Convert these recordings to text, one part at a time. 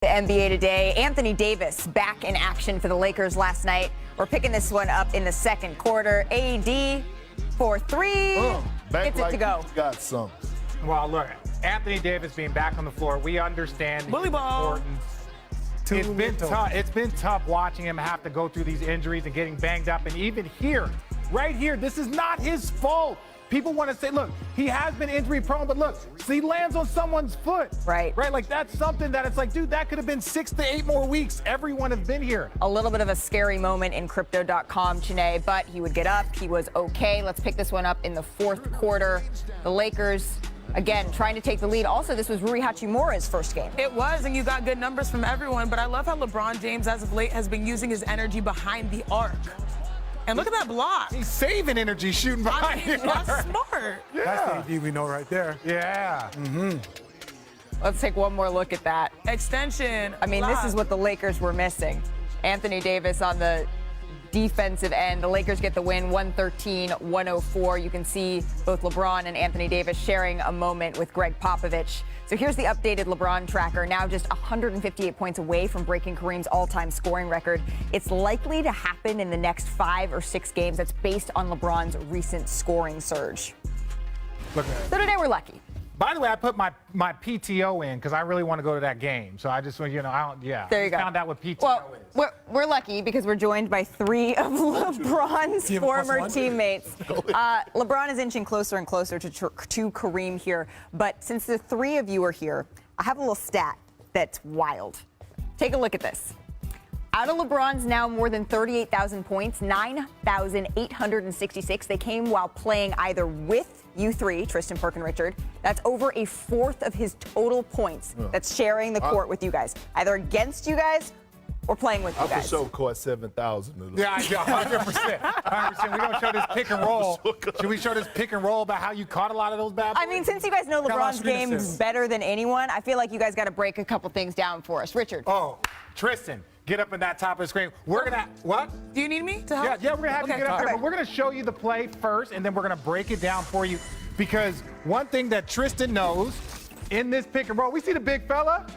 The NBA today, Anthony Davis back in action for the Lakers last night. We're picking this one up in the second quarter. AD for three. Gets it to go. Got some. Well, look, Anthony Davis being back on the floor, we understand the importance. It's been tough watching him have to go through these injuries and getting banged up. And even here, right here, this is not his fault. People want to say, look, he has been injury prone, but look, he lands on someone's foot. Right. Right? Like, that's something that it's like, dude, that could have been 6 to 8 more weeks. Everyone has been here. A little bit of a scary moment in crypto.com, Chine, but he would get up. He was okay. Let's pick this one up in the fourth quarter. The Lakers, again, trying to take the lead. Also, this was Rui Hachimura's first game. It was, and you got good numbers from everyone, but I love how LeBron James, as of late, has been using his energy behind the arc. And look at that block. He's saving energy shooting behind the arc. That's smart. Yeah. That's the AD we know right there. Yeah. Let's take one more look at that. Extension. I mean, this is what the Lakers were missing. Anthony Davis on the defensive end. The Lakers get the win, 113-104. You can see both LeBron and Anthony Davis sharing a moment with Greg Popovich. So here's the updated LeBron tracker, now just 158 points away from breaking Kareem's all-time scoring record. It's likely to happen in the next 5 or 6 games. That's based on LeBron's recent scoring surge. Look at So today we're lucky. By the way, I put my PTO in because I really want to go to that game. So I just, I don't, There you go. Found out what PTO Well, is. we're lucky because we're joined by 3 of LeBron's former teammates. LeBron is inching closer and closer to Kareem here. But since the 3 of you are here, I have a little stat that's wild. Take a look at this. Out of LeBron's now more than 38,000 points, 9,866, they came while playing either with you 3, Tristan, Perk, and Richard. That's over a fourth of his total points that's sharing the court with you guys, either against you guys or playing with you guys. I for sure caught 7,000. Yeah, 100%. 100%. We don't show this pick and roll. Should we show this pick and roll about how you caught a lot of those bad boys? I mean, since you guys know LeBron's games better than anyone, I feel like you guys got to break a couple things down for us. Richard. Oh, Tristan. Get up in that top of the screen. We're going to, what? Do you need me to help? Yeah, we're going to have you get up there. But we're going to show you the play first, and then we're going to break it down for you. Because one thing that Tristan knows in this pick and roll, we see the big fella.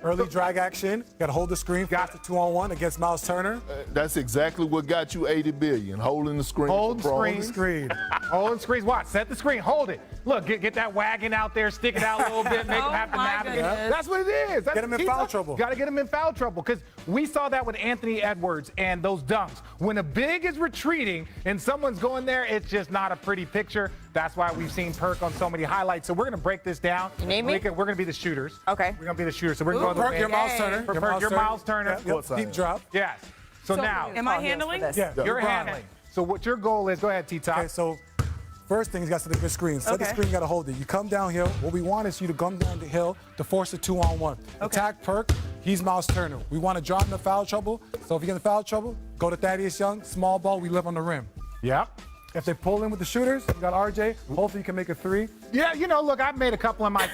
Early drag action. Got to hold the screen. Got the 2-on-1 against Miles Turner. That's exactly what got you 80 billion. Holding the screen. Hold Hold the screen. Hold the screen. Watch. Set the screen. Hold it. Look, get that wagon out there, stick it out a little bit, make him have to navigate. That's what it is. Get him in foul trouble. Got to get him in foul trouble because we saw that with Anthony Edwards and those dunks. When a big is retreating and someone's going there, it's just not a pretty picture. That's why we've seen Perk on so many highlights. So we're going to break this down. You need me? We're going to be the shooters. Okay. We're going to be the shooters. So we're going to go Perk, you're Miles Turner. You're Miles Turner. Deep drop. Yes. So now. Am I handling? Yeah. You're handling. So what your goal is, go ahead, T-Top. Okay, so first thing, he's got to set a good screen. Set the screen, you got to hold it. You come downhill. What we want is you to come down the hill to force a 2-on-1. Attack Perk. He's Miles Turner. We want to draw him to foul trouble. So if you get in foul trouble, go to Thaddeus Young. Small ball, we live on the rim. Yep. If they pull in with the shooters, you got RJ. Hopefully you can make a 3. Yeah, look, I've made a couple in my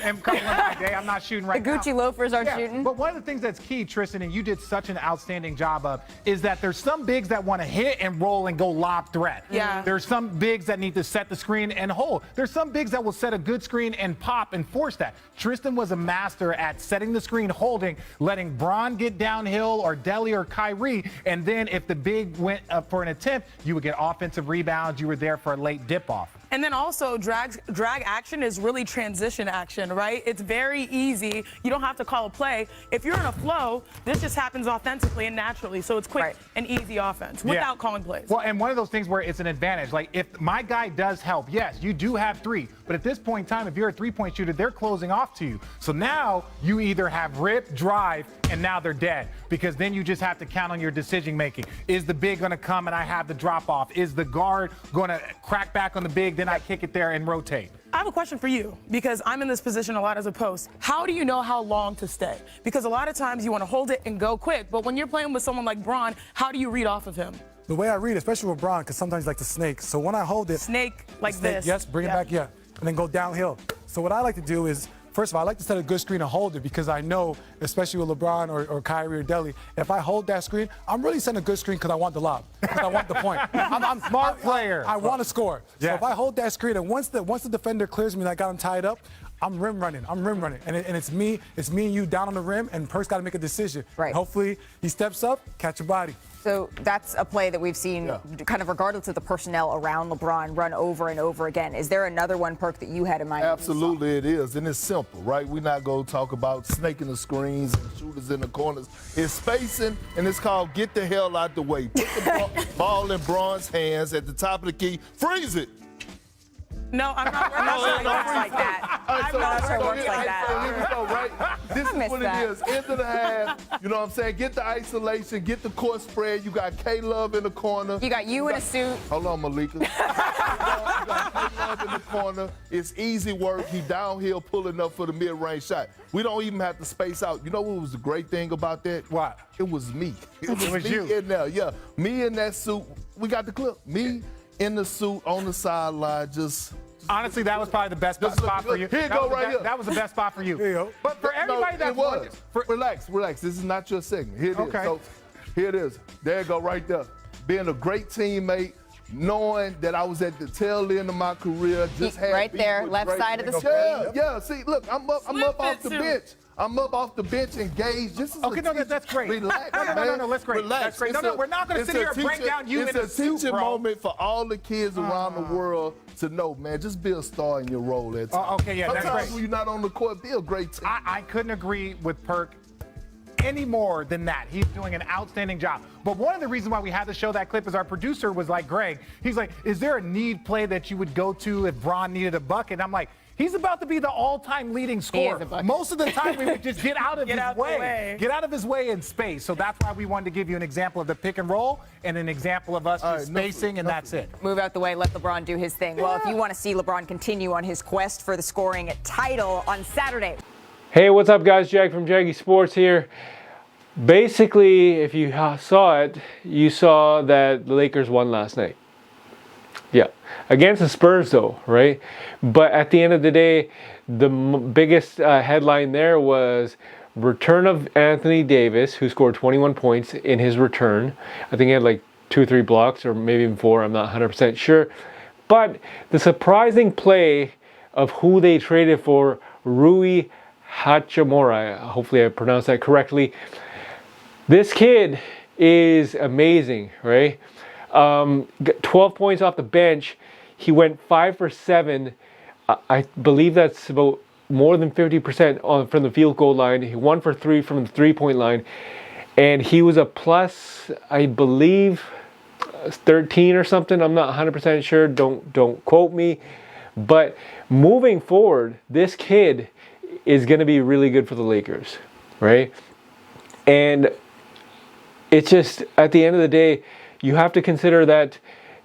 day. I'm not shooting right The now. Gucci loafers aren't shooting. But one of the things that's key, Tristan, and you did such an outstanding job of, is that there's some bigs that want to hit and roll and go lob threat. Yeah. There's some bigs that need to set the screen and hold. There's some bigs that will set a good screen and pop and force that. Tristan was a master at setting the screen, holding, letting Bron get downhill or Deli or Kyrie, and then if the big went up for an attempt, you would get offensive rebounds. You were there for a late dip off. And then also, drag action is really transition action, right? It's very easy. You don't have to call a play. If you're in a flow, this just happens authentically and naturally. So it's quick and easy offense without calling plays. Well, and one of those things where it's an advantage. Like, if my guy does help, yes, you do have 3. But at this point in time, if you're a 3-point shooter, they're closing off to you. So now you either have rip, drive, and now they're dead. Because then you just have to count on your decision making. Is the big going to come and I have the drop off? Is the guard going to crack back on the big? Then I kick it there and rotate. I have a question for you, because I'm in this position a lot as a post. How do you know how long to stay? Because a lot of times you want to hold it and go quick, but when you're playing with someone like Bron, how do you read off of him? The way I read, especially with Bron, because sometimes he likes to snake. So when I hold it. Snake like this. Yes, bring it back, and then go downhill. So what I like to do is, first of all, I like to set a good screen and hold it because I know, especially with LeBron or Kyrie or Deli, if I hold that screen, I'm really setting a good screen because I want the lob, because I want the point. I'm Smart player. I want to score. So if I hold that screen and once the defender clears me and I got him tied up, I'm rim running, and it's me and you down on the rim, and Perk's got to make a decision. Right. And hopefully he steps up, catch a body. So that's a play that we've seen, kind of regardless of the personnel around LeBron, run over and over again. Is there another one, Perk, that you had in mind? Absolutely, it is, and it's simple, right? We're not going to talk about snaking the screens and shooters in the corners. It's spacing, and it's called get the hell out the way. Put the ball in Bron's hands at the top of the key. Freeze it. No, I'm not sure it works like that. I'm not sure it works like that. Here we go, right? This is what that. it is. End of the half, you know what I'm saying? Get the isolation, get the court spread. You got K-Love in the corner. You got you in a suit. Hold on, Malika. You got K-Love in the corner. It's easy work. He downhill pulling up for the mid-range shot. We don't even have to space out. You know what was the great thing about that? What? It was me. It was me you. in there, yeah. Me in that suit. We got the clip. Me in the suit on the sideline, just. Honestly, that was probably the best spot for you. Here you go, right here. That was the best spot for you. Here you go. But for everybody that Relax. This is not your segment. Here it is. Okay. So here it is. There you go, right there. Being a great teammate, knowing that I was at the tail end of my career, just had Right beef there, with left great- side of the screen. Yeah. See, look, I'm up off the bench. I'm up off the bench, engaged. This is Okay, no, that's great. Relax, No, man. that's great. Relax. That's great. It's No, we're not going to it's sit here a and break teaching- down you in a It's a suit, teaching bro. moment for all the kids around the world to know, man, just be a star in your role at times. Okay, yeah, that's Sometimes great. when you're not on the court, be a great team. I couldn't agree with Perk any more than that. He's doing an outstanding job. But one of the reasons why we had to show that clip is our producer was like, Greg, he's like, is there a need play that you would go to if Bron needed a bucket? I'm like, he's about to be the all-time leading scorer. Most of the time, we would just get out of his way. Get out of his way in space. So that's why we wanted to give you an example of the pick and roll and an example of us just spacing, and that's it. Move out the way, let LeBron do his thing. Well, if you want to see LeBron continue on his quest for the scoring title on Saturday. Hey, what's up, guys? Jag from Jaggy Sports here. Basically, if you saw it, you saw that the Lakers won last night. Yeah, against the Spurs though, right? But at the end of the day, the biggest headline there was return of Anthony Davis, who scored 21 points in his return. I think he had like 2 or 3 blocks, or maybe even 4, I'm not 100% sure. But the surprising play of who they traded for, Rui Hachimura, hopefully I pronounced that correctly. This kid is amazing, right? 12 points off the bench. He went 5 for 7. I believe that's about more than 50% from the field goal line. He 1 for 3 from the 3-point line. And he was a plus, I believe, 13 or something. I'm not 100% sure. Don't quote me. But moving forward, this kid is going to be really good for the Lakers, right? And it's just, at the end of the day, you have to consider that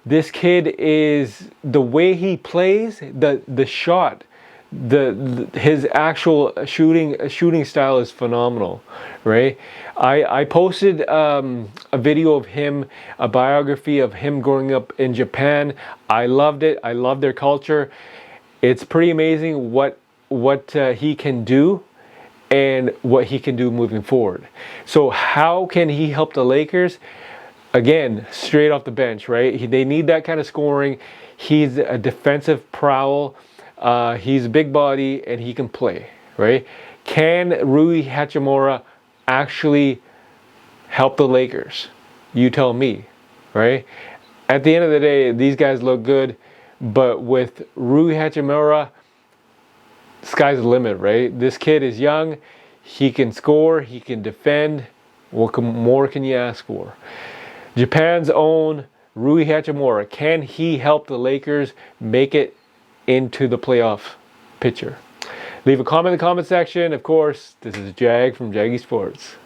this kid is, the way he plays, the shot, his actual shooting style is phenomenal, right? I posted a video of him, a biography of him growing up in Japan. I loved it. I love their culture. It's pretty amazing what he can do and what he can do moving forward. So how can he help the Lakers? Again, straight off the bench, right? They need that kind of scoring. He's a defensive prowl. He's a big body, and he can play, right? Can Rui Hachimura actually help the Lakers? You tell me, right? At the end of the day, these guys look good, but with Rui Hachimura, sky's the limit, right? This kid is young. He can score. He can defend. What more can you ask for? Japan's own Rui Hachimura. Can he help the Lakers make it into the playoff picture? Leave a comment in the comment section. Of course, this is Jag from Jaggy Sports.